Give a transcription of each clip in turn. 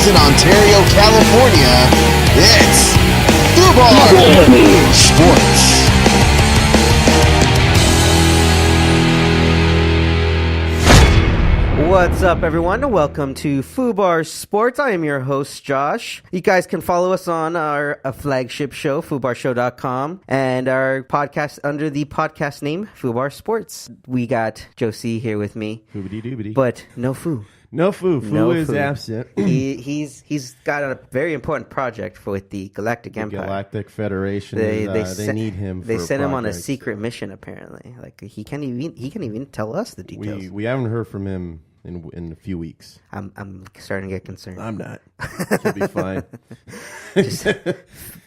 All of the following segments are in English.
in Ontario, California, it's Foobar Sports. What's up, everyone? Welcome to Foobar Sports. I am your host, Josh. You guys can follow us on our flagship show, FoobarShow.com, and our podcast under the podcast name, Foobar Sports. We got Josie here with me. Foobity-doobity. But no Foo. No Foo. Foo is absent. He's got a very important project with the Galactic Empire. Galactic Federation. They need him. They for sent him on a project. secret mission. Apparently, like he can't even tell us the details. We haven't heard from him in a few weeks. I'm starting to get concerned. I'm not. He'll be fine.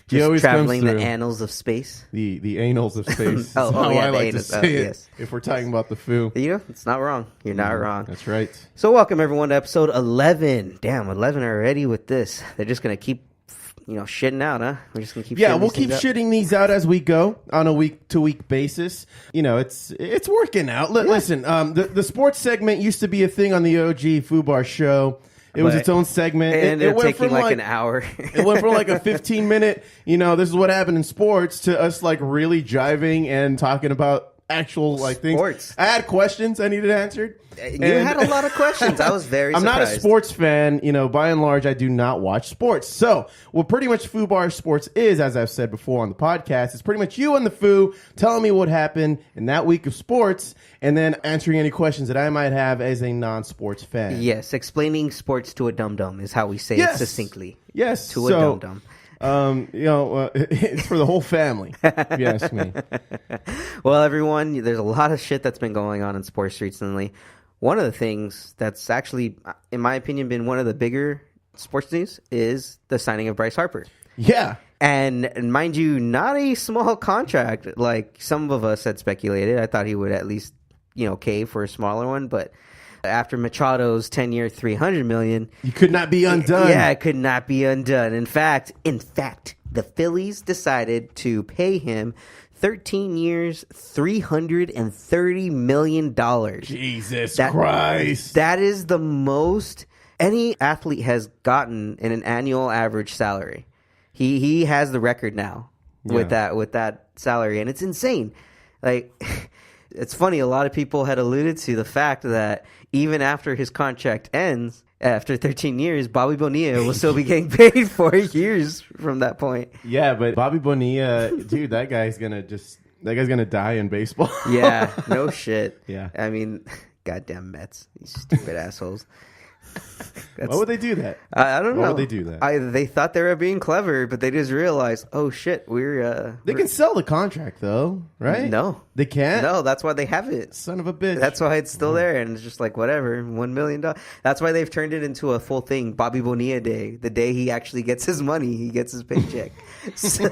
Just always traveling comes the through. annals of space. The annals of space. Oh, That's how yeah, I the like annals, to say it. yes. If we're talking about the Foo. You know, it's not wrong. You're not wrong. That's right. So welcome everyone to episode 11. Damn, 11 already with this. They're just going to keep, shitting out, huh? We're just going to keep Yeah, shitting we'll these keep things out. shitting these out as we go on a week-to-week basis. It's working out. Listen, the sports segment used to be a thing on the OG Foobar show. It was its own segment. It ended up went taking from like an hour. It went from like a 15-minute, this is what happened in sports, to us like really jiving and talking about actual things. Sports. I had questions I needed answered. You had a lot of questions. I was very I'm surprised. not a sports fan. By and large, I do not watch sports. So, what pretty much Foobar Sports is, as I've said before on the podcast, is pretty much you and the Foo telling me what happened in that week of sports and then answering any questions that I might have as a non-sports fan. Yes, explaining sports to a dum-dum is how we say it succinctly. Yes. To a dum-dum. It's for the whole family, if you ask me. Well, everyone, there's a lot of shit that's been going on in sports recently. One of the things that's actually, in my opinion, been one of the bigger sports news is the signing of Bryce Harper. Yeah. And mind you, not a small contract like some of us had speculated. I thought he would at least, cave for a smaller one. But after Machado's 10-year, $300 million, You could not be undone. Yeah, it could not be undone. In fact, the Phillies decided to pay him 13 years, $330 million. Jesus Christ. That is the most any athlete has gotten in an annual average salary. He has the record now with that salary, and it's insane. Like, it's funny, a lot of people had alluded to the fact that even after his contract ends, after 13 years, Bobby Bonilla will still be getting paid 4 years from that point. Yeah, but Bobby Bonilla, dude, that guy's gonna die in baseball. Yeah, no shit. Yeah. I mean, goddamn Mets, these stupid assholes. Why would they do that? I don't know. Why would they do that? They thought they were being clever, but they just realized, oh shit, They can sell the contract though, right? No. They can't? No, that's why they have it. Son of a bitch. That's why it's still there, and it's just like, whatever, $1 million. That's why they've turned it into a full thing, Bobby Bonilla Day. The day he actually gets his money, he gets his paycheck. So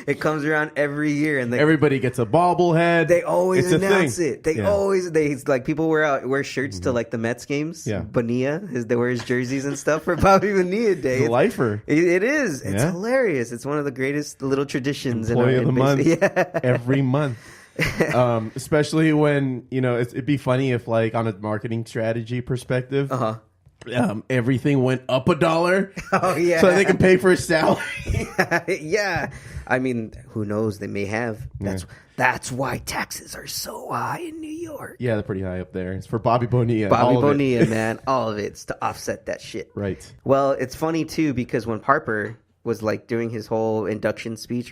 it comes around every year, and everybody gets a bobblehead. they always It's a announce thing. it. People wear shirts to like the Mets games. Yeah. Bonilla, they wear his jerseys and stuff for Bobby Bonilla Day. He's a lifer. It is. It's Yeah. hilarious. It's one of the greatest little traditions. Employee of the month. Yeah. Every month. Especially when, it'd be funny if like on a marketing strategy perspective, everything went up $1. Oh yeah. So they can pay for his salary. Yeah. I mean, who knows? They may have. That's why taxes are so high in New York. Yeah, they're pretty high up there. It's for Bobby Bonilla. Bobby all of it. Bonilla, man. All of it's to offset that shit. Right. Well, it's funny too because when Harper was like doing his whole introduction speech,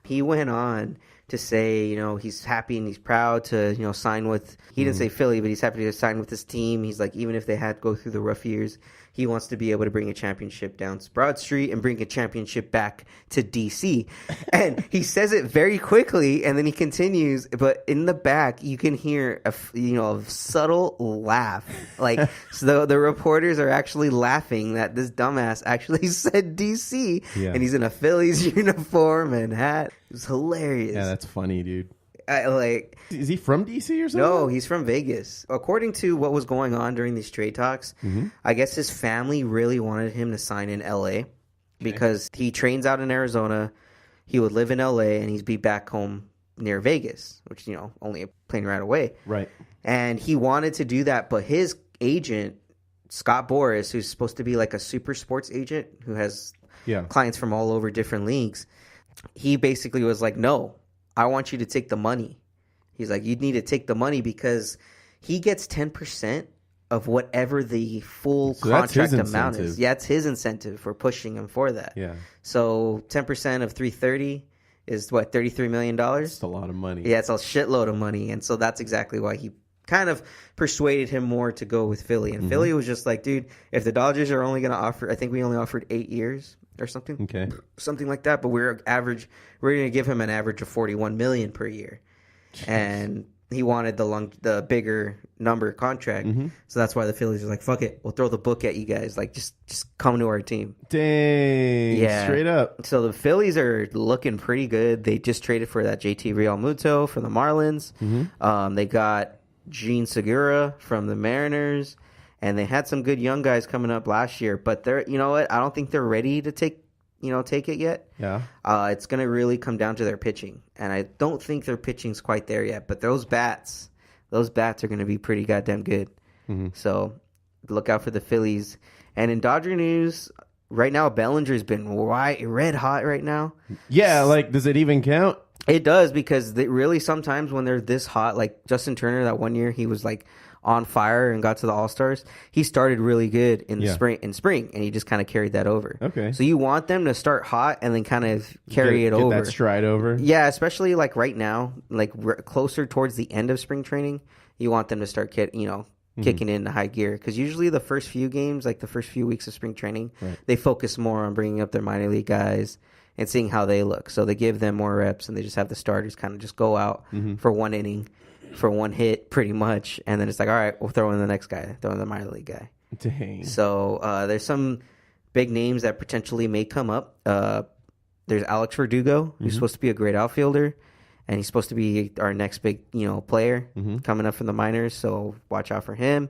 he went on to say, he's happy and he's proud to, sign with, he didn't say Philly, but he's happy to sign with his team. He's like, even if they had to go through the rough years, he wants to be able to bring a championship down to Broad Street and bring a championship back to DC. And he says it very quickly, and then he continues, but in the back, you can hear a subtle laugh. Like, so the reporters are actually laughing that this dumbass actually said DC, and he's in a Phillies uniform and hat. It was hilarious. Yeah, that's funny, dude. Is he from DC or something? No, he's from Vegas. According to what was going on during these trade talks, I guess his family really wanted him to sign in LA because he trains out in Arizona. He would live in LA and he'd be back home near Vegas, which, only a plane ride away. Right. And he wanted to do that, but his agent Scott Boras, who's supposed to be like a super sports agent who has Yeah. clients from all over different leagues, he basically was like, no, I want you to take the money. He's like, you need to take the money because he gets 10% of whatever the full contract amount is. Yeah, it's his incentive for pushing him for that. Yeah. So 10% of 330 is what, $33 million? It's a lot of money. Yeah, it's a shitload of money. And so that's exactly why he kind of persuaded him more to go with Philly. And Philly was just like, dude, if the Dodgers are only going to offer, I think we only offered 8 years or something. Okay. Something like that. But we're going to give him an average of $41 million per year. Jeez. And he wanted the bigger number contract. So that's why the Phillies are like, fuck it, we'll throw the book at you guys. Like, just come to our team. Dang. Yeah. Straight up. So the Phillies are looking pretty good. They just traded for that JT Realmuto from the Marlins. They got Gene Segura from the Mariners. And they had some good young guys coming up last year. But they're, you know what? I don't think they're ready to take it yet. Yeah. It's going to really come down to their pitching. And I don't think their pitching's quite there yet. But those bats are going to be pretty goddamn good. So look out for the Phillies. And in Dodger news, right now, Bellinger's been red hot right now. Yeah, like, does it even count? It does, because they really sometimes when they're this hot, like Justin Turner, that one year he was like on fire and got to the All-Stars. He started really good in the spring, and he just kind of carried that over. Okay. So you want them to start hot and then kind of carry it over. Get that stride over. Yeah, especially like right now, like closer towards the end of spring training, you want them to start kicking in the high gear, because usually the first few games, like the first few weeks of spring training, they focus more on bringing up their minor league guys and seeing how they look. So they give them more reps, and they just have the starters kind of just go out for one inning, for one hit, pretty much, and then it's like, all right, we'll throw in the next guy, throw in the minor league guy. Dang. So there's some big names that potentially may come up. There's Alex Verdugo, who's supposed to be a great outfielder, and he's supposed to be our next big player coming up from the minors. So watch out for him.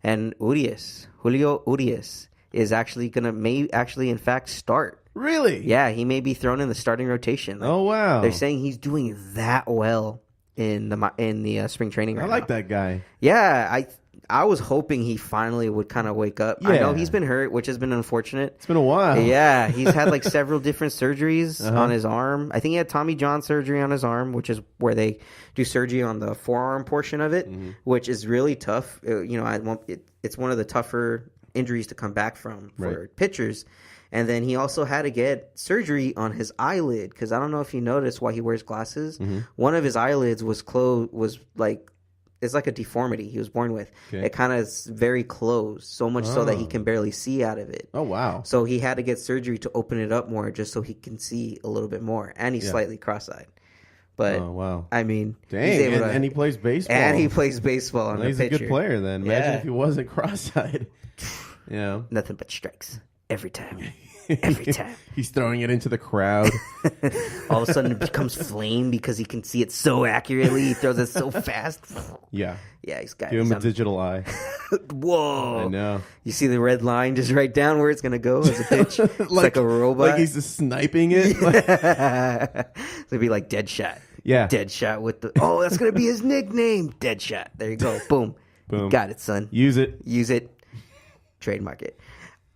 And Julio Urias is actually in fact start. Really? Yeah, he may be thrown in the starting rotation. Oh wow! They're saying he's doing that well in the spring training right now. I like that guy. Yeah, I was hoping he finally would kind of wake up. Yeah. I know he's been hurt, which has been unfortunate. It's been a while. Yeah, he's had like several different surgeries on his arm. I think he had Tommy John surgery on his arm, which is where they do surgery on the forearm portion of it, which is really tough. It's one of the tougher injuries to come back from for pitchers. And then he also had to get surgery on his eyelid, because I don't know if you noticed why he wears glasses. One of his eyelids was closed, it's like a deformity he was born with. Okay. It kind of is very closed, so much so that he can barely see out of it. Oh, wow. So he had to get surgery to open it up more, just so he can see a little bit more. And he's slightly cross-eyed. But, I mean, dang, he's able and he plays baseball. And he plays baseball on the pitcher. He's a good player then. Imagine if he wasn't cross-eyed. Yeah. Nothing but strikes. Every time. Every time. He's throwing it into the crowd. All of a sudden it becomes flame because he can see it so accurately. He throws it so fast. Yeah. Yeah, he's got Give him a digital eye. Whoa. I know. You see the red line just right down where it's going to go as a pitch? It's like a robot. Like he's just sniping it. It'd be like Deadshot. Yeah. Deadshot with the... Oh, that's going to be his nickname. Deadshot. There you go. Boom. Boom. You got it, son. Use it. Trademark it.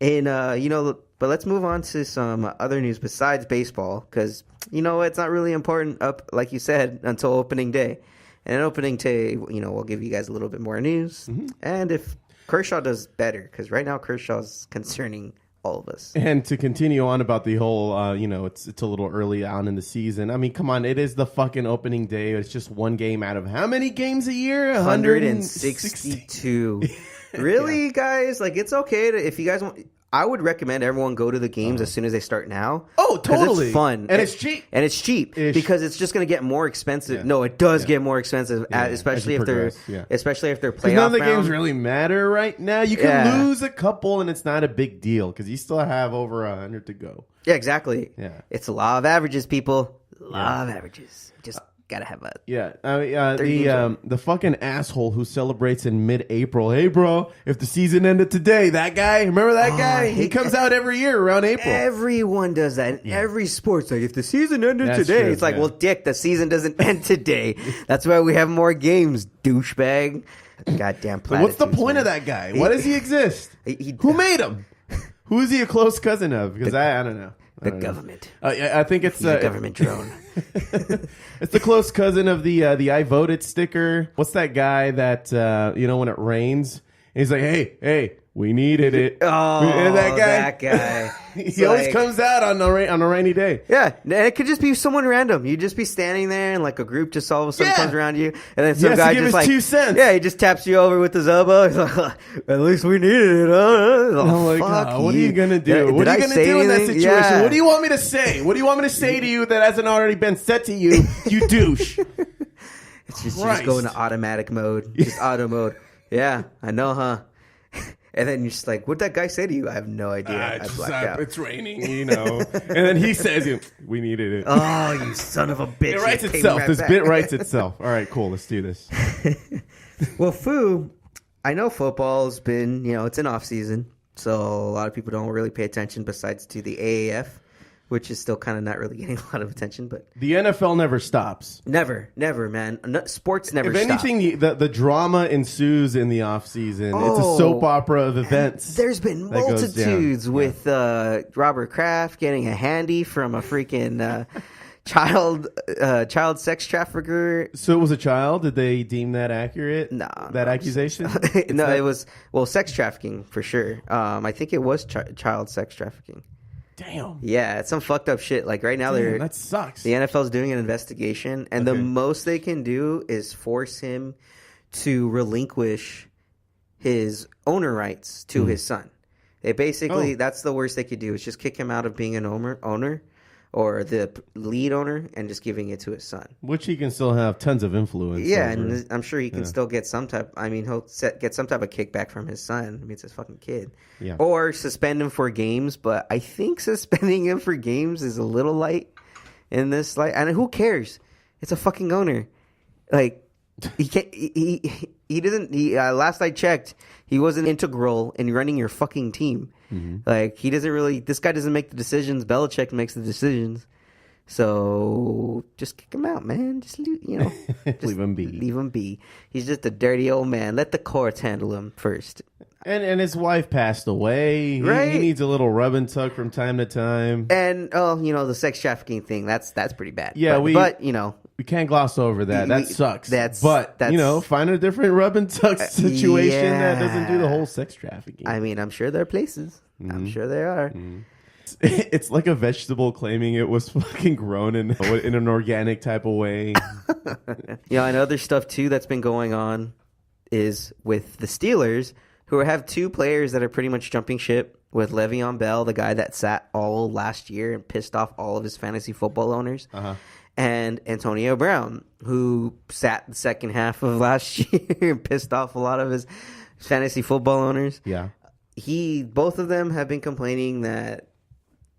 And, but let's move on to some other news besides baseball, because, it's not really important like you said, until opening day. And opening day, we'll give you guys a little bit more news. And if Kershaw does better, because right now Kershaw's concerning all of us. And to continue on about the whole, it's a little early on in the season. I mean, come on, it is the fucking opening day. It's just one game out of how many games a year? 162. Really, guys? Like, it's okay if you guys want. I would recommend everyone go to the games as soon as they start now. Oh, totally. It's fun. And it's cheap. Because it's just going to get more expensive. Yeah. No, it does get more expensive, especially if they're playoff none of the games really matter right now. You can lose a couple, and it's not a big deal because you still have over 100 to go. Yeah, exactly. Yeah. It's a law of averages, people. Law of averages. Just gotta have a. Yeah, games the fucking asshole who celebrates in mid-April. Hey, bro, if the season ended today, that guy, remember that guy? He comes out every year around April. Everyone does that. Every sport's like, if the season ended today, true, it's like, well, dick, the season doesn't end today. That's why we have more games, douchebag. Goddamn platitudes. What's the point of that guy? Why does he exist? Who made him? Who is he a close cousin of? Because I don't know. The government. I think it's a government drone. It's the close cousin of the I voted sticker. What's that guy that when it rains, he's like, hey, we needed it. Oh, that guy. He always comes out on a rainy day. Yeah, and it could just be someone random. You'd just be standing there, and like a group just all of a sudden comes around you, and then some guy just like 2 cents. Yeah, he just taps you over with his elbow. He's like, at least we needed it. Oh my God, what are you gonna do? What are you gonna do in that situation? Yeah. What do you want me to say? What do you want me to say to you that hasn't already been said to you? You douche. It's just you just go into automatic mode, just auto mode. Yeah, I know, huh? And then you're just like, what'd that guy say to you? I have no idea. I blacked out. It's raining, And then he says, we needed it. Oh, you son of a bitch. It writes itself. This bit writes itself. All right, cool. Let's do this. Well, Foo, I know football's been, it's an off season. So a lot of people don't really pay attention besides to the AAF, which is still kind of not really getting a lot of attention. But the NFL never stops. Never, man. Sports never stop. If anything, the drama ensues in the off season. It's a soap opera of events. There's been multitudes with Robert Kraft getting a handy from a freaking child sex trafficker. So it was a child? Did they deem that accurate? No. That accusation? It was, sex trafficking for sure. I think it was child sex trafficking. Damn. Yeah, it's some fucked up shit. Like right now, that sucks. The NFL's doing an investigation, and the most they can do is force him to relinquish his owner rights to his son. They basically, that's the worst they could do is just kick him out of being an owner or the lead owner and just giving it to his son. Which he can still have tons of influence. Yeah, over. and I'm sure he can still get some type. I mean, he'll get some type of kickback from his son. I mean, it's his fucking kid. Yeah. Or suspend him for games, but I think suspending him for games is a little light in this. And who cares? It's a fucking owner. Like he can't. He doesn't. Last I checked, he wasn't integral in running your fucking team. Mm-hmm. Like he doesn't really. This guy doesn't make the decisions. Belichick makes the decisions. So just kick him out, man. Just leave him be. Leave him be. He's just a dirty old man. Let the courts handle him first. And his wife passed away. Right? He needs a little rub and tug from time to time. And the sex trafficking thing. That's pretty bad. Yeah, but we can't gloss over that. That sucks. That's find a different rub and tug situation that doesn't do the whole sex trafficking. I mean, I'm sure there are places. Mm-hmm. I'm sure there are. Mm-hmm. It's like a vegetable claiming it was fucking grown in an organic type of way. And other stuff too that's been going on is with the Steelers, who have two players that are pretty much jumping ship. With Le'Veon Bell, the guy that sat all last year and pissed off all of his fantasy football owners. Uh-huh. And Antonio Brown, who sat the second half of last year and pissed off a lot of his fantasy football owners. Yeah. Both of them have been complaining that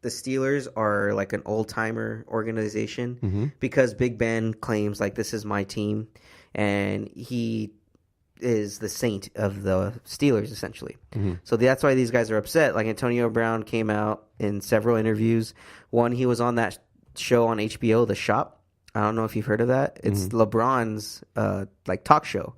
the Steelers are like an old-timer organization because Big Ben claims like this is my team, and he is the saint of the Steelers essentially. Mm-hmm. So that's why these guys are upset. Like Antonio Brown came out in several interviews. One, he was on that show on HBO, The Shop. I don't know if you've heard of that. It's LeBron's talk show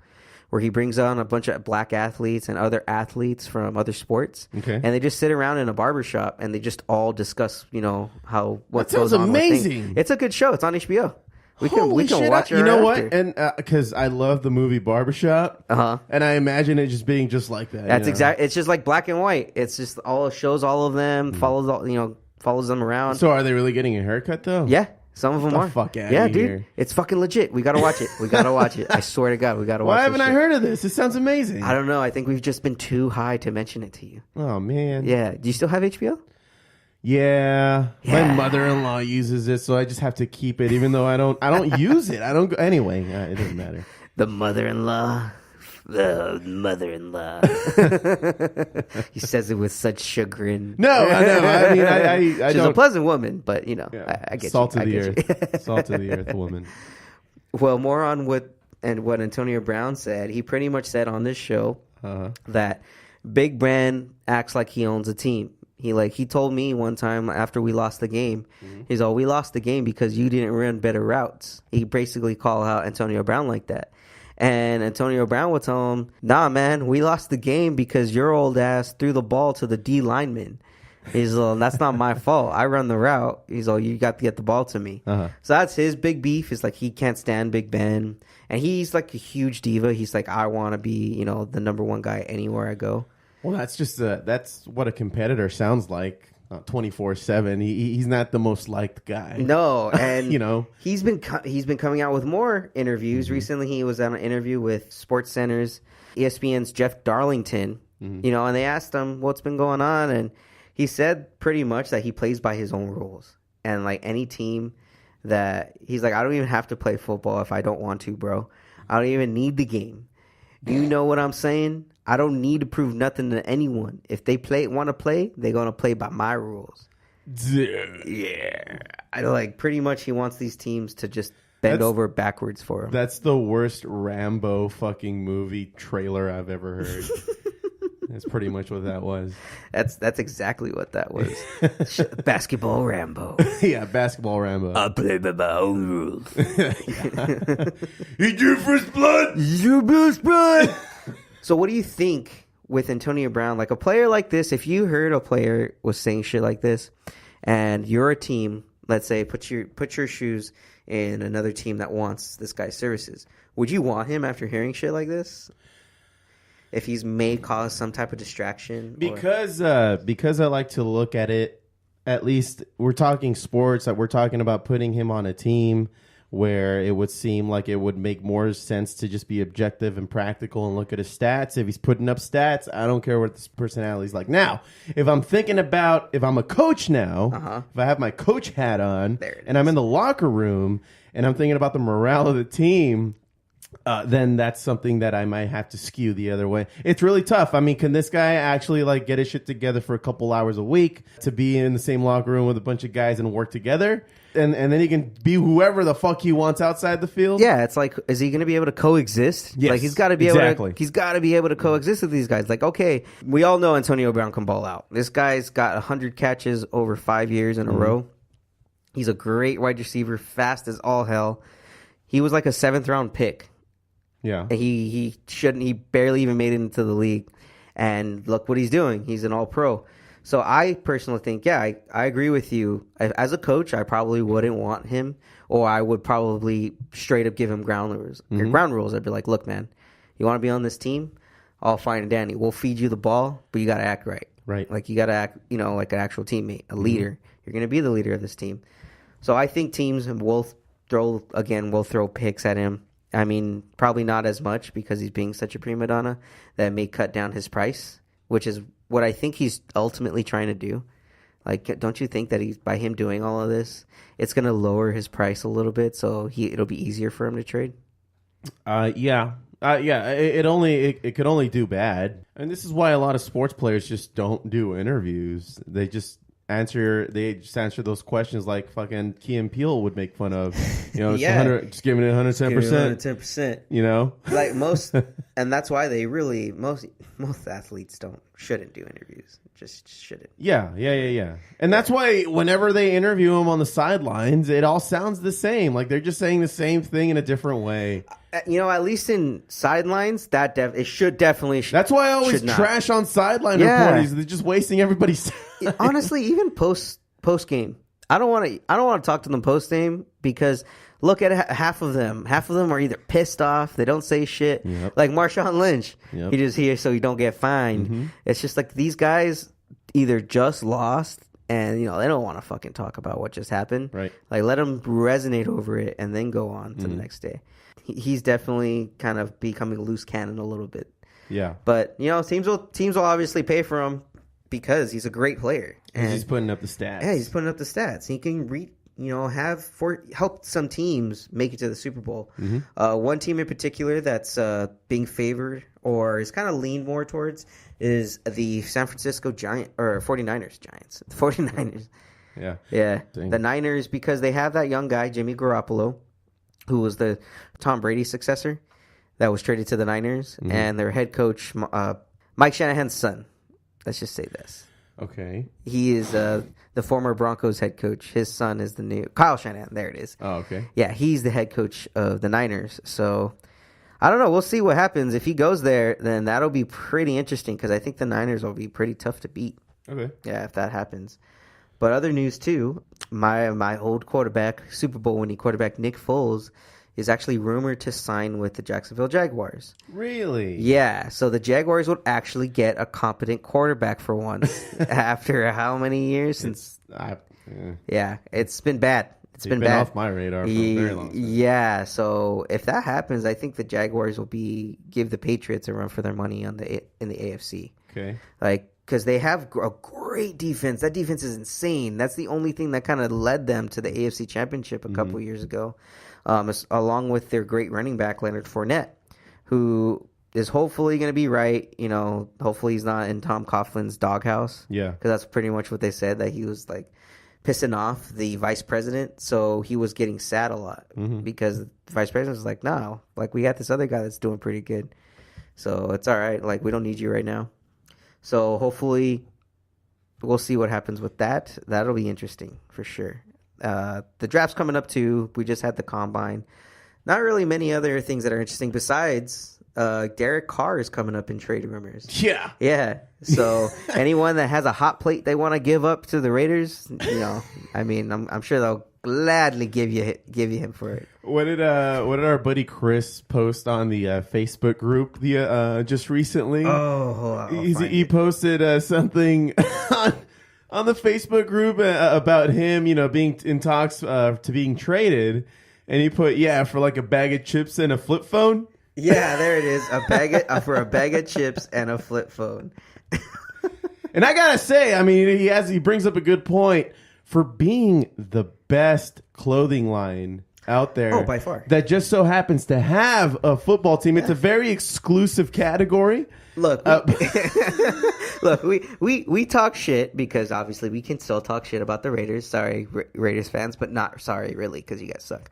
where he brings on a bunch of black athletes and other athletes from other sports. Okay. And they just sit around in a barbershop and they just all discuss, what sounds amazing. It's a good show. It's on HBO. We can watch it. You know after. what? And because I love the movie Barbershop, and I imagine it just being just like that. That's exactly. It's just like black and white. It's just shows all of them, follows them around. So are they really getting a haircut though? Yeah, some of them are. Fuck out yeah, of dude, here. It's fucking legit. We gotta watch it. I swear to God, we gotta watch it. Why haven't I heard of this? It sounds amazing. I don't know. I think we've just been too high to mention it to you. Oh man. Yeah. Do you still have HBO? Yeah, my mother-in-law uses it, so I just have to keep it, even though I don't use it. I don't go anyway. It doesn't matter. The mother-in-law. He says it with such chagrin. No, I know. I mean, she's a pleasant woman, but I get salt you. of the earth, salt of the earth woman. Well, more on what Antonio Brown said. He pretty much said on this show that Big Ben acts like he owns a team. He told me one time after we lost the game, he's all, we lost the game because you didn't run better routes. He basically called out Antonio Brown like that. And Antonio Brown would tell him, nah, man, we lost the game because your old ass threw the ball to the D lineman. He's all, that's not my fault. I run the route. He's all, you got to get the ball to me. So that's his big beef. Is like he can't stand Big Ben. And he's like a huge diva. He's like, I want to be, the number one guy anywhere I go. Well, that's just that's what a competitor sounds like 24/7. He's not the most liked guy. No, and he's been coming out with more interviews. Recently, he was on an interview with SportsCenter's ESPN's Jeff Darlington. And they asked him what's been going on, and he said pretty much that he plays by his own rules. And like any team that he's like, I don't even have to play football if I don't want to, bro. I don't even need the game. You know what I'm saying? I don't need to prove nothing to anyone. If they want to play, they're going to play by my rules. Yeah. I like pretty much he wants these teams to just bend over backwards for him. That's the worst Rambo fucking movie trailer I've ever heard. That's pretty much what that was. That's exactly what that was. Basketball Rambo. Yeah, basketball Rambo. I play by my own rules. He drew first blood. Your best blood. So what do you think with Antonio Brown? Like a player like this, if you heard a player was saying shit like this, and you're a team, let's say, put your shoes in another team that wants this guy's services, would you want him after hearing shit like this? If he's may cause some type of distraction? Because I like to look at it, at least we're talking sports, that we're talking about putting him on a team where it would seem like it would make more sense to just be objective and practical and look at his stats. If he's putting up stats, I don't care what his personality's like. Now, if I'm thinking about, if I'm a coach now, if I have my coach hat on and I'm in the locker room and I'm thinking about the morale of the team, then that's something that I might have to skew the other way. It's really tough. I mean, can this guy actually like get his shit together for a couple hours a week to be in the same locker room with a bunch of guys and work together? And then he can be whoever the fuck he wants outside the field? Yeah, it's like, is he going to be able to coexist? Yes, like he's got to be able to coexist with these guys. Like, okay, we all know Antonio Brown can ball out. This guy's got 100 catches over 5 years in a row. He's a great wide receiver, fast as all hell. He was like a 7th round pick. Yeah. He barely even made it into the league. And look what he's doing. He's an all-pro. So I personally think, yeah, I agree with you. As a coach, I probably wouldn't want him, or I would probably straight up give him ground rules. I'd be like, look, man, you want to be on this team? All fine and dandy. We'll feed you the ball, but you got to act right. Right. Like you got to act, like an actual teammate, a leader. You're going to be the leader of this team. So I think teams will throw picks at him. I mean, probably not as much because he's being such a prima donna that may cut down his price, which is what I think he's ultimately trying to do. Like, don't you think that by him doing all of this, it's going to lower his price a little bit, so it'll be easier for him to trade? Yeah. It could only do bad. And this is why a lot of sports players just don't do interviews. They just answer those questions like fucking Key and Peele would make fun of. Just giving it 110%. 110%. Like most, and that's why most athletes shouldn't do interviews. Just shouldn't. Yeah. And that's why whenever they interview him on the sidelines, it all sounds the same. Like they're just saying the same thing in a different way. At least in sidelines, it should definitely. That's why I always trash on sideline reporters. They're just wasting everybody's time. Honestly, even post game, I don't want to talk to them post game because look at half of them. Half of them are either pissed off, they don't say shit. Yep. Like Marshawn Lynch, Yep. He just here so you don't get fined. Mm-hmm. It's just like these guys either just lost and they don't want to fucking talk about what just happened. Right. Like let them resonate over it and then go on to the next day. He's definitely kind of becoming a loose cannon a little bit. Yeah. But teams will obviously pay for him because he's a great player. And he's putting up the stats. Yeah, he's putting up the stats. He can help some teams make it to the Super Bowl. Mm-hmm. One team in particular that's being favored or is kind of leaned more towards is the San Francisco 49ers. The 49ers. Yeah. Yeah. Dang. The Niners, because they have that young guy, Jimmy Garoppolo, who was the Tom Brady successor that was traded to the Niners, and their head coach, Mike Shanahan's son. Let's just say this. Okay. He is the former Broncos head coach. His son is the new Kyle Shanahan. There it is. Oh, okay. Yeah, he's the head coach of the Niners. So I don't know. We'll see what happens. If he goes there, then that'll be pretty interesting because I think the Niners will be pretty tough to beat. Okay. Yeah, if that happens. But other news too, my old quarterback, Super Bowl winning quarterback Nick Foles, is actually rumored to sign with the Jacksonville Jaguars. Really? Yeah, so the Jaguars would actually get a competent quarterback for once after how many years since? Yeah, it's been bad. It's been bad. Off my radar for a very long time. Yeah, so if that happens, I think the Jaguars will give the Patriots a run for their money in the AFC. Okay. Because they have a great defense. That defense is insane. That's the only thing that kind of led them to the AFC Championship a couple years ago, along with their great running back, Leonard Fournette, who is hopefully going to be right. You know, hopefully he's not in Tom Coughlin's doghouse. Yeah. Because that's pretty much what they said, that he was like pissing off the vice president. So he was getting sad a lot because the vice president was like, no, like we got this other guy that's doing pretty good. So it's all right. Like we don't need you right now. So hopefully we'll see what happens with that. That'll be interesting for sure. The draft's coming up too. We just had the combine. Not really many other things that are interesting besides Derek Carr is coming up in trade rumors. Yeah. Yeah. So anyone that has a hot plate they want to give up to the Raiders, you know, I mean, I'm sure they'll gladly give you him for it. What did our buddy Chris post on the Facebook group just recently? He posted something on the Facebook group about him, you know, being in talks to being traded, and he put for like a bag of chips and a flip phone. Yeah, there it is, for a bag of chips and a flip phone. And I gotta say, I mean, he brings up a good point for being the best clothing line out there. Oh, by far. That just so happens to have a football team. It's a very exclusive category. Look, we talk shit because obviously we can still talk shit about the Raiders. Sorry, Raiders fans, but not sorry really because you guys suck.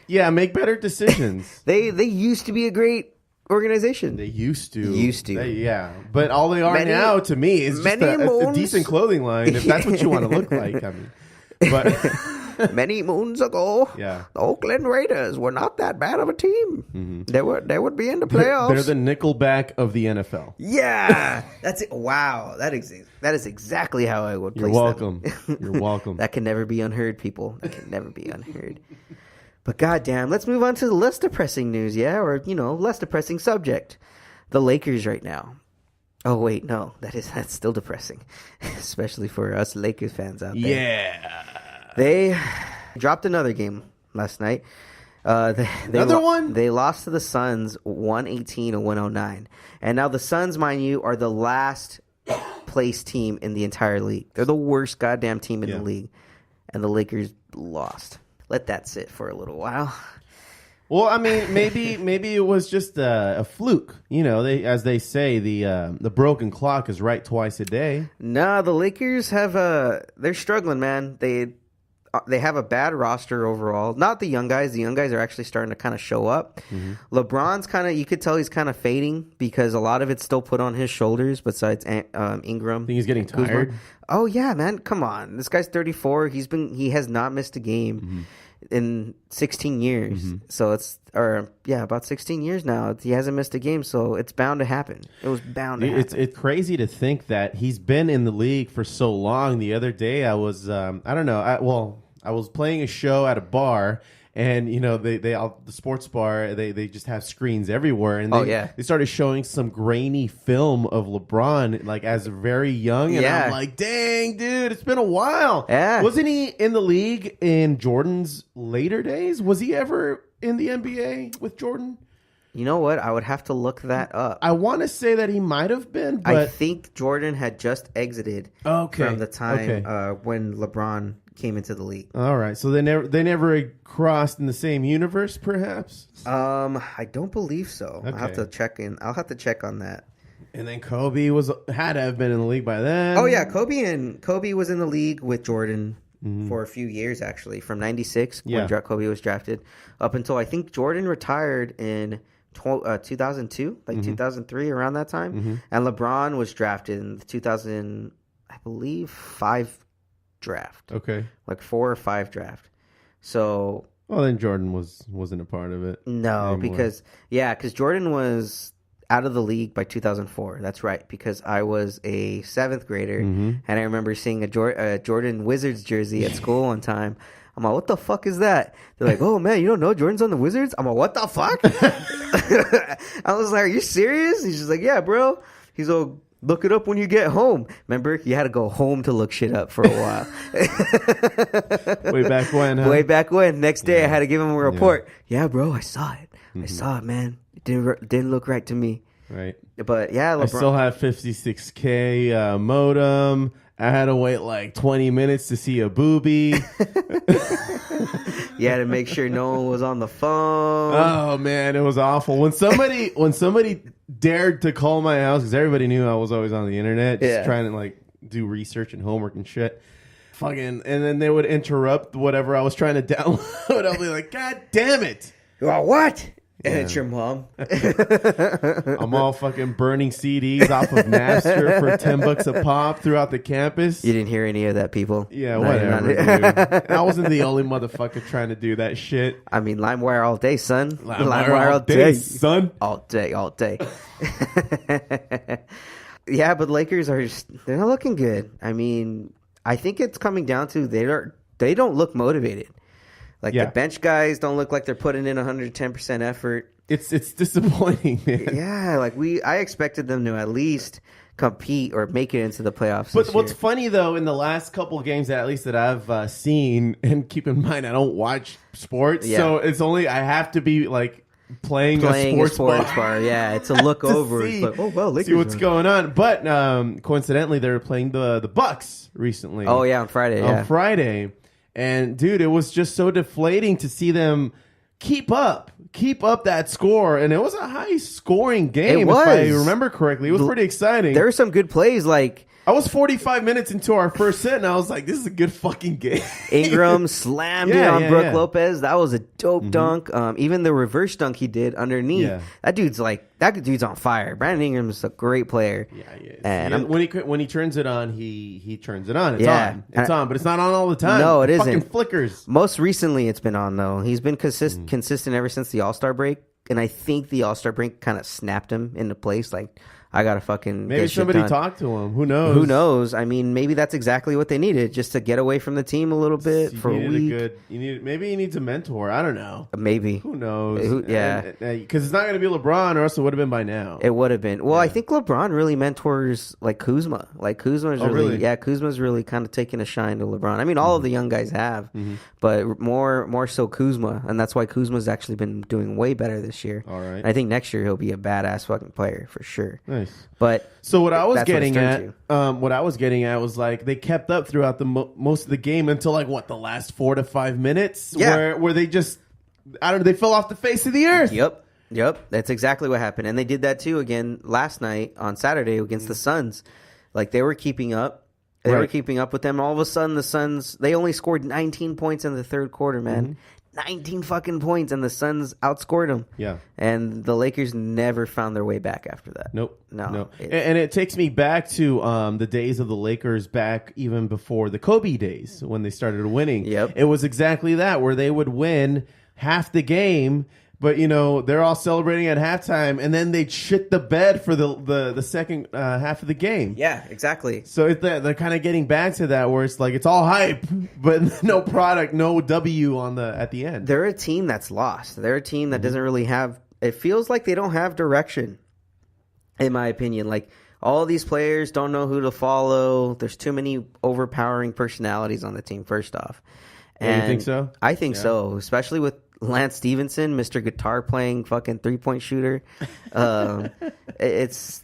Make better decisions. They used to be a great organization. They used to. But all they are now, to me, is just a decent clothing line. If that's what you want to look like, I mean, but many moons ago, the Oakland Raiders were not that bad of a team. They would be in the playoffs. They're the Nickelback of the NFL. Yeah, that's it. Wow, that is exactly how I would place You're welcome. them. You're welcome. That can never be unheard, people. That can never be unheard. But goddamn, let's move on to the less depressing news, or less depressing subject. The Lakers right now. Oh wait, no, that's still depressing, especially for us Lakers fans out there. Yeah, they dropped another game last night. Another one? They lost to the Suns 118-109, and now the Suns, mind you, are the last place team in the entire league. They're the worst goddamn team in the league, and the Lakers lost. Let that sit for a little while. Well, I mean, maybe it was just a fluke. As they say, the broken clock is right twice a day. No, the Lakers they're struggling, man. They have a bad roster overall. Not the young guys. The young guys are actually starting to kind of show up. LeBron's you could tell he's kind of fading because a lot of it's still put on his shoulders. Besides Ingram, I think he's getting tired. Kuzma. Oh yeah, man, come on. This guy's 34. He has not missed a game in 16 years. So it's about 16 years now. He hasn't missed a game, so it's bound to happen. It was bound to happen. It's crazy to think that he's been in the league for so long. The other day I was I was playing a show at a bar, and the sports bar, they just have screens everywhere, and they started showing some grainy film of LeBron as very young, and I'm like, dang, dude, it's been a while. Wasn't he in the league in Jordan's later days? Was he ever in the NBA with Jordan? You know what? I would have to look that up. I want to say that he might have been, but I think Jordan had just exited from the time when LeBron came into the league. All right, so they never crossed in the same universe, perhaps. I don't believe so. Okay. I'll have to check on that. And then Kobe had to have been in the league by then. Oh yeah, Kobe was in the league with Jordan for a few years, actually, from 96 Yeah. when Kobe was drafted up until I think Jordan retired in 2002, like 2003, around that time. And LeBron was drafted in the 2000, I believe, 5 draft. Okay. Like 4 or 5 draft. So... Well, then Jordan wasn't a part of it. No, anymore. because Jordan was out of the league by 2004. That's right, because I was a 7th grader, and I remember seeing a Jordan Wizards jersey at school one time. I'm like, what the fuck is that? They're like, oh, man, you don't know Jordan's on the Wizards? I'm like, what the fuck? I was like, are you serious? He's just like, yeah, bro. He's all, look it up when you get home. Remember, you had to go home to look shit up for a while. Way back when, huh? Way back when. Next day, I had to give him a report. Yeah, bro, I saw it. I saw it, man. It didn't look right to me. Right. But yeah, LeBron. I still have 56K modem. I had to wait like 20 minutes to see a boobie. You had to make sure no one was on the phone. Oh man, it was awful. When somebody dared to call my house, because everybody knew I was always on the internet, just trying to like do research and homework and shit. Fucking, and then they would interrupt whatever I was trying to download. I'll be like, God damn it! Well, what? And it's your mom. I'm all fucking burning CDs off of Napster for $10 a pop throughout the campus. You didn't hear any of that, people. Yeah, No, whatever, you're not. dude. I wasn't the only motherfucker trying to do that shit. I mean, LimeWire all day, son. LimeWire all day, son. All day. Yeah, but Lakers they're not looking good. I mean, I think it's coming down to they don't look motivated. Like the bench guys don't look like they're putting in 110% effort. It's disappointing, man. Yeah, like I expected them to at least compete or make it into the playoffs. But what's funny though, in the last couple of games, at least that I've seen, and keep in mind I don't watch sports, so it's only I have to be like playing a sports bar. Yeah, it's a look over. See, it's like, oh well, Lakers see what's going on. But coincidentally, they were playing the Bucks recently. Oh yeah, on Friday. On Friday. And dude, it was just so deflating to see them keep up that score. And it was a high scoring game. It was. If I remember correctly. It was pretty exciting. There were some good plays. Like I was 45 minutes into our first set, and I was like, this is a good fucking game. Ingram slammed it on Brook Lopez. That was a dope dunk. Even the reverse dunk he did underneath. Yeah. That dude's on fire. Brandon Ingram's a great player. Yeah, he is. And when he turns it on, he turns it on. It's on. It's on, but it's not on all the time. No, it isn't. Fucking flickers. Most recently, it's been on, though. He's been consistent ever since the All-Star break. And I think the All-Star break kind of snapped him into place. Like, I gotta fucking maybe somebody talked to him. Who knows? Who knows? I mean, maybe that's exactly what they needed, just to get away from the team a little bit for a week. Maybe he needs a mentor. I don't know. Maybe. Who knows? Yeah, because it's not going to be LeBron, or else it would have been by now. It would have been. Well, I think LeBron really mentors like Kuzma. Like Kuzma's Kuzma's really kind of taking a shine to LeBron. I mean, all of the young guys have, but more so Kuzma, and that's why Kuzma's actually been doing way better this year. All right. I think next year he'll be a badass fucking player for sure. Nice. But so what I was getting at was like they kept up throughout the most of the game until like the last 4 to 5 minutes, where they just they fell off the face of the earth. Yep, that's exactly what happened, and they did that too again last night on Saturday against the Suns. Like they were keeping up. They were keeping up with them. All of a sudden, the Suns, they only scored 19 points in the third quarter, man. 19 fucking points, and the Suns outscored them. Yeah. And the Lakers never found their way back after that. Nope. No. And it takes me back to the days of the Lakers back even before the Kobe days when they started winning. Yep. It was exactly that, where they would win half the game, but, they're all celebrating at halftime, and then they'd shit the bed for the second half of the game. Yeah, exactly. So they're kind of getting back to that, where it's like it's all hype, but no product, no W at the end. They're a team that's lost. They're a team that doesn't really have... It feels like they don't have direction, in my opinion. Like, all these players don't know who to follow. There's too many overpowering personalities on the team, first off. And you think so? I think so, especially with Lance Stevenson, Mr. Guitar playing fucking 3-point shooter. It's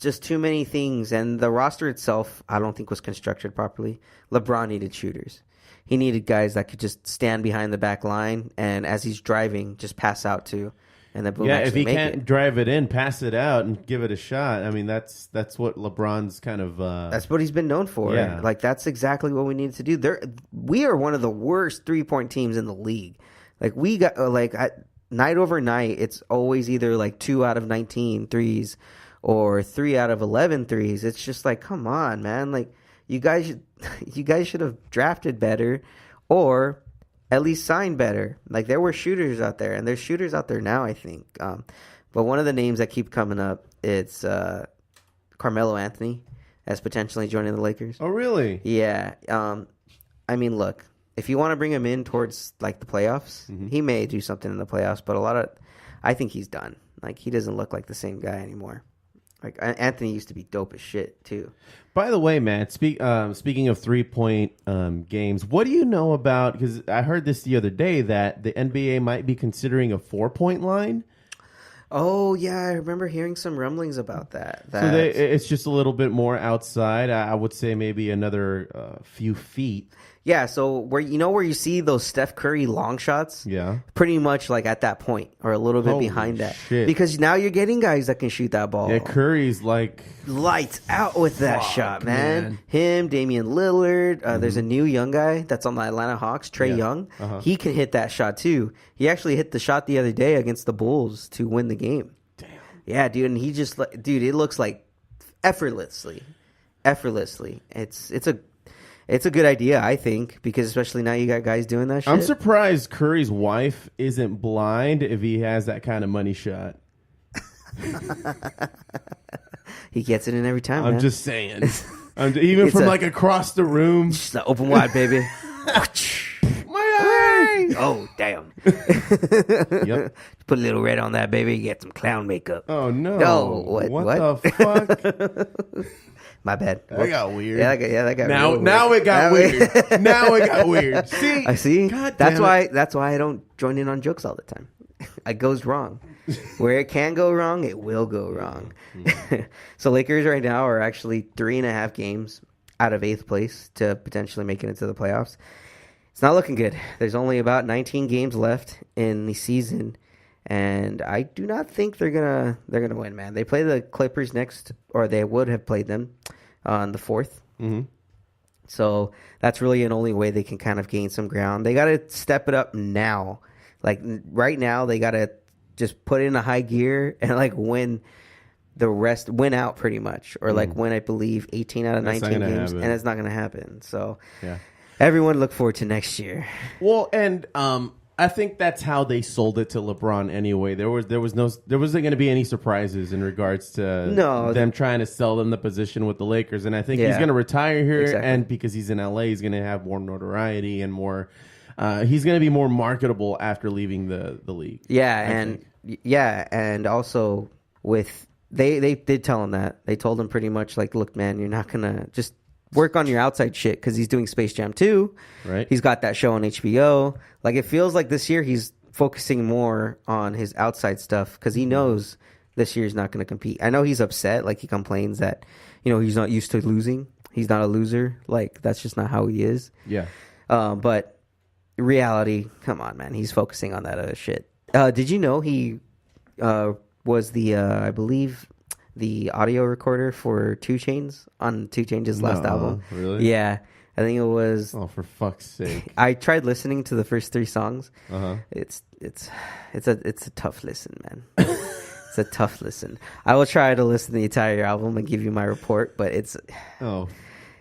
just too many things, and the roster itself I don't think was constructed properly. LeBron needed shooters. He needed guys that could just stand behind the back line and as he's driving just pass out to. and then boom, Yeah, if actually he make can't it. drive it in, pass it out, and give it a shot. I mean, that's what LeBron's kind of. That's what he's been known for. Yeah. Like that's exactly what we needed to do. We are one of the worst 3-point teams in the league. Like we got night over night, it's always either like 2 out of 19 threes or 3 out of 11 threes. It's just like, come on, man. Like you guys should have drafted better or at least signed better. Like there were shooters out there, and there's shooters out there now, I think. But one of the names that keep coming up, it's Carmelo Anthony as potentially joining the Lakers. Oh, really? Yeah. I mean, look, if you want to bring him in towards like the playoffs, he may do something in the playoffs. But I think he's done. Like he doesn't look like the same guy anymore. Like Anthony used to be dope as shit too. By the way, Matt, speaking of 3-point games, what do you know about? Because I heard this the other day that the NBA might be considering a 4-point line. Oh yeah, I remember hearing some rumblings about that. So it's just a little bit more outside. I would say maybe another few feet. Yeah, so where you see those Steph Curry long shots, Yeah. pretty much like at that point or a little bit Holy behind that, shit. because now you're getting guys that can shoot that ball. Yeah, Curry's like Lights out with that shot, man. Him, Damian Lillard. There's a new young guy that's on the Atlanta Hawks, Trae Young. He can hit that shot too. He actually hit the shot the other day against the Bulls to win the game. damn. Yeah, dude, and he just it looks like effortlessly. It's a good idea, I think, because especially now you got guys doing that shit. I'm surprised Curry's wife isn't blind if he has that kind of money shot. He gets it in every time. I'm man. just saying. Even from like across the room. Just like, open wide, baby. My eye! Oh, damn. Yep. Put a little red on that, baby. Get some clown makeup. Oh no! No, what the fuck? My bad. That got weird. Yeah, that got Now, real now weird. it got weird. Now it got weird. See, I see. God That's damn why I don't join in on jokes all the time. It goes wrong. Where it can go wrong, it will go wrong. So Lakers right now are actually 3.5 games out of 8th place to potentially make it into the playoffs. It's not looking good. There's only about 19 games left in the season, and I do not think they're gonna win, man. They play the Clippers next, or they would have played them on the 4th. Mm-hmm. So that's really an only way they can kind of gain some ground. They got to step it up now. Like right now, they got to just put it in a high gear and like win out pretty much, or like win, I believe, 18 out of 19 games, and it's not going to happen. So Yeah. Everyone look forward to next year. Well, and I think that's how they sold it to LeBron anyway. There wasn't going to be any surprises in regards to them trying to sell them the position with the Lakers, and I think he's going to retire here, and because he's in LA, he's going to have more notoriety and more. He's going to be more marketable after leaving the league. Yeah, and also with they did tell him that. They told him pretty much like, look, man, you're not gonna just work on your outside shit because he's doing Space Jam 2. Right. He's got that show on HBO. Like it feels like this year he's focusing more on his outside stuff because he knows this year's not going to compete. I know he's upset. Like he complains that he's not used to losing. He's not a loser. Like that's just not how he is. Yeah. But reality, come on, man. He's focusing on that other shit. Did you know he was the I believe the audio recorder for 2 Chainz on 2 Chainz' last album? Really? Yeah, I think it was. Oh, for fuck's sake! I tried listening to the first 3 songs. Uh-huh. It's a tough listen, man. It's a tough listen. I will try to listen to the entire album and give you my report, but it's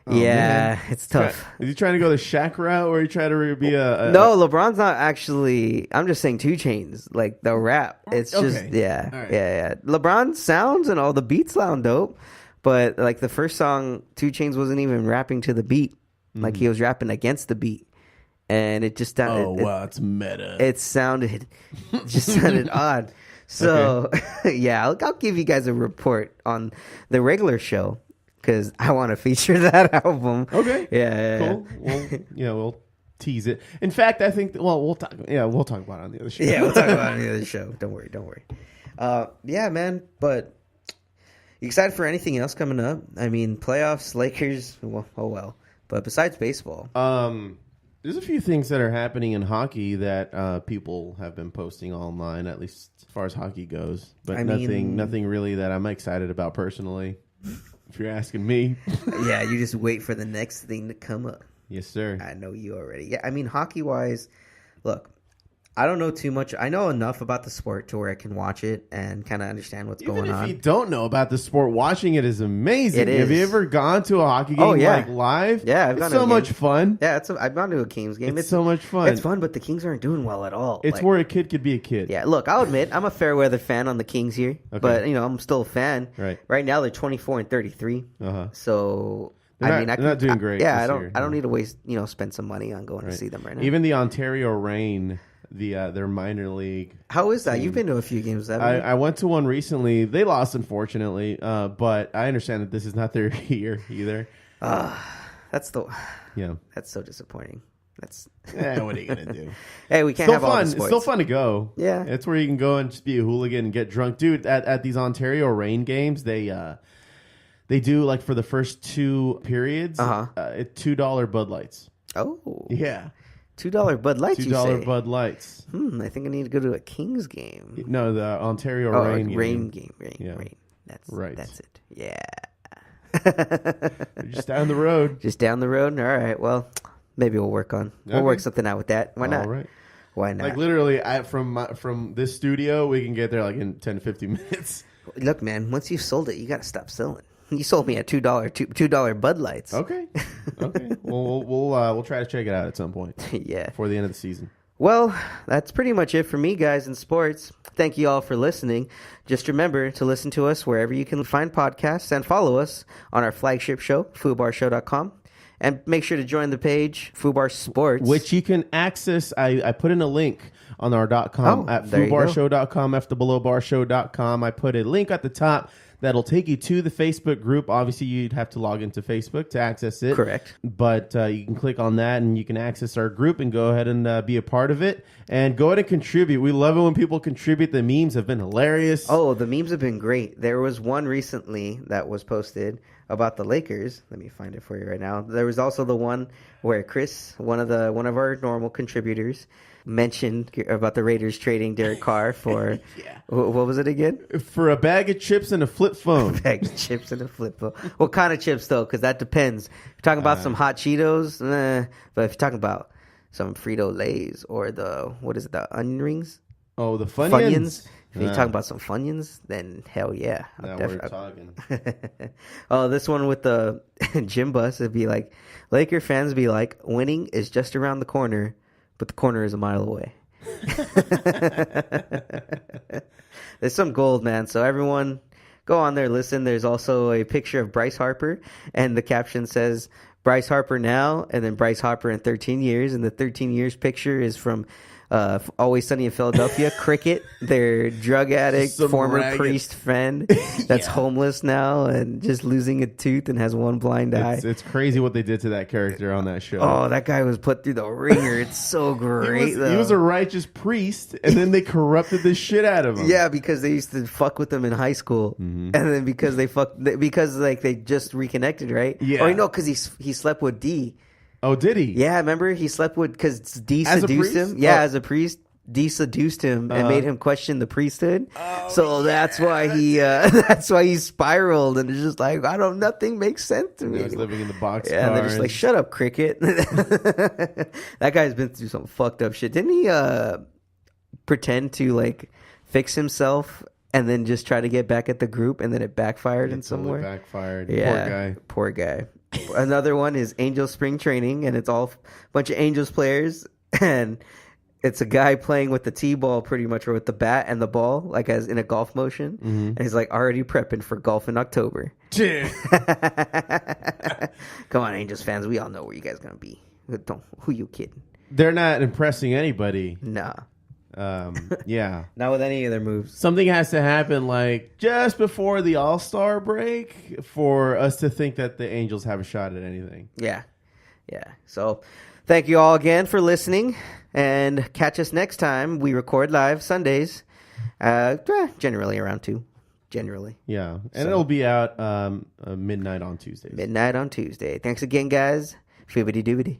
man. it's tough. Is he trying to go the Shaq route, or are you trying to be a No, LeBron's not actually. I'm just saying 2 Chainz, like the rap. It's just All right. yeah. LeBron sounds and all the beats sound dope, but like the first song, 2 Chainz wasn't even rapping to the beat. Like he was rapping against the beat, and it just sounded. wow, it's meta. It sounded odd. So yeah, I'll give you guys a report on the regular show. Because I want to feature that album. Okay. Yeah. Cool. Well, we'll tease it. In fact, I think. We'll talk. Yeah, we'll talk about it on the other show. Yeah, we'll talk about it on the other show. Don't worry. Yeah, man. But you excited for anything else coming up? I mean, playoffs, Lakers. Well, oh well. But besides baseball, There's a few things that are happening in hockey that people have been posting online, at least as far as hockey goes. But nothing really that I'm excited about personally, if you're asking me. Yeah, you just wait for the next thing to come up. Yes, sir. I know you already. Yeah, I mean, hockey-wise, look, I don't know too much. I know enough about the sport to where I can watch it and kind of understand what's going on. Even if you don't know about the sport, watching it is amazing. It is. Have you ever gone to a hockey game like live? Yeah, I've gone to a so much fun. Yeah, I've gone to a Kings game. It's so much fun. It's fun, but the Kings aren't doing well at all. It's where a kid could be a kid. Yeah, look, I'll admit I'm a fair weather fan on the Kings here, but I'm still a fan. Right now they're 24-33. So they're not doing great. I don't need to waste spend some money on going to see them right now. Even the Ontario Reign. Their minor league. How is that? You've been to a few games. I went to one recently. They lost, unfortunately, but I understand that this is not their year either. That's so disappointing. What are you gonna do? Hey, we can't have all the sports. It's still fun to go. Yeah, it's where you can go and just be a hooligan and get drunk, dude. At these Ontario Reign games, they do like for the first 2 periods, $2 Bud Lights. Oh, yeah. $2 Bud Lights. $2 Bud Lights. I think I need to go to a Kings game. No, the Ontario Reign game. Rain. That's right. That's it. Yeah. Just down the road. Just down the road. All right. Well, maybe we'll work something out with that. Why not? All right. Why not? Like literally, from this studio, we can get there like in 10 to 15 minutes. Look, man. Once you've sold it, you got to stop selling. You sold me a $2 Bud Lights. Okay. Well, we'll try to check it out at some point. Yeah. Before the end of the season. Well, that's pretty much it for me, guys, in sports. Thank you all for listening. Just remember to listen to us wherever you can find podcasts and follow us on our flagship show, foobarshow.com. And make sure to join the page, Foobar Sports. Which you can access. I put in a link on our .com at foobarshow.com, fthebelowbarshow.com. I put a link at the top that'll take you to the Facebook group. Obviously, you'd have to log into Facebook to access it. Correct. But you can click on that, and you can access our group and go ahead and be a part of it. And go ahead and contribute. We love it when people contribute. The memes have been hilarious. Oh, the memes have been great. There was one recently that was posted about the Lakers. Let me find it for you right now. There was also the one where Chris, one of our normal contributors, mentioned about the Raiders trading Derek Carr for what was it again? For a bag of chips and a flip phone. A bag of chips and a flip phone. What kind of chips though? Because that depends. If you're talking about some hot Cheetos, but if you're talking about some Frito Lays or the onion rings? Oh, the Funyuns. If you're talking about some Funyuns, then hell yeah. Now we're talking. Oh, this one with the gym bus, it'd be like, Laker fans be like, winning is just around the corner, but the corner is a mile away. There's some gold, man. So everyone, go on there, listen. There's also a picture of Bryce Harper, and the caption says, Bryce Harper now, and then Bryce Harper in 13 years. And the 13 years picture is from Always Sunny in Philadelphia. Cricket, their drug addict, former priest friend that's homeless now and just losing a tooth and has one blind eye. It's crazy what they did to that character on that show. Oh, that guy was put through the ringer. It's so great. He was a righteous priest, and then they corrupted the shit out of him. Yeah, because they used to fuck with him in high school, and then because they just reconnected, right? Yeah. Or no, because he slept with D. Oh, did he? Yeah, remember he slept with because D seduced him. Yeah, as a priest, D seduced him and made him question the priesthood. That's why he spiraled and it's just like nothing makes sense to me. He was living in the box. Yeah, and they're just like, shut up, Cricket. That guy's been through some fucked up shit. Didn't he pretend to like fix himself and then just try to get back at the group and then it backfired in somewhere? Backfired. Yeah, poor guy. Another one is Angels Spring Training, and it's all a bunch of Angels players, and it's a guy playing with the T-ball pretty much, or with the bat and the ball, like as in a golf motion, and he's like already prepping for golf in October. Come on, Angels fans, we all know where you guys gonna be. Who you kidding? They're not impressing anybody. Nah. Yeah. Not with any of their moves. Something has to happen like just before the All-Star break for us to think that the Angels have a shot at anything. Yeah. So thank you all again for listening, and catch us next time. We record live Sundays, generally around 2. Generally. Yeah. And it'll be out midnight on Tuesdays. Midnight on Tuesday. Thanks again, guys. Fibbity doobity.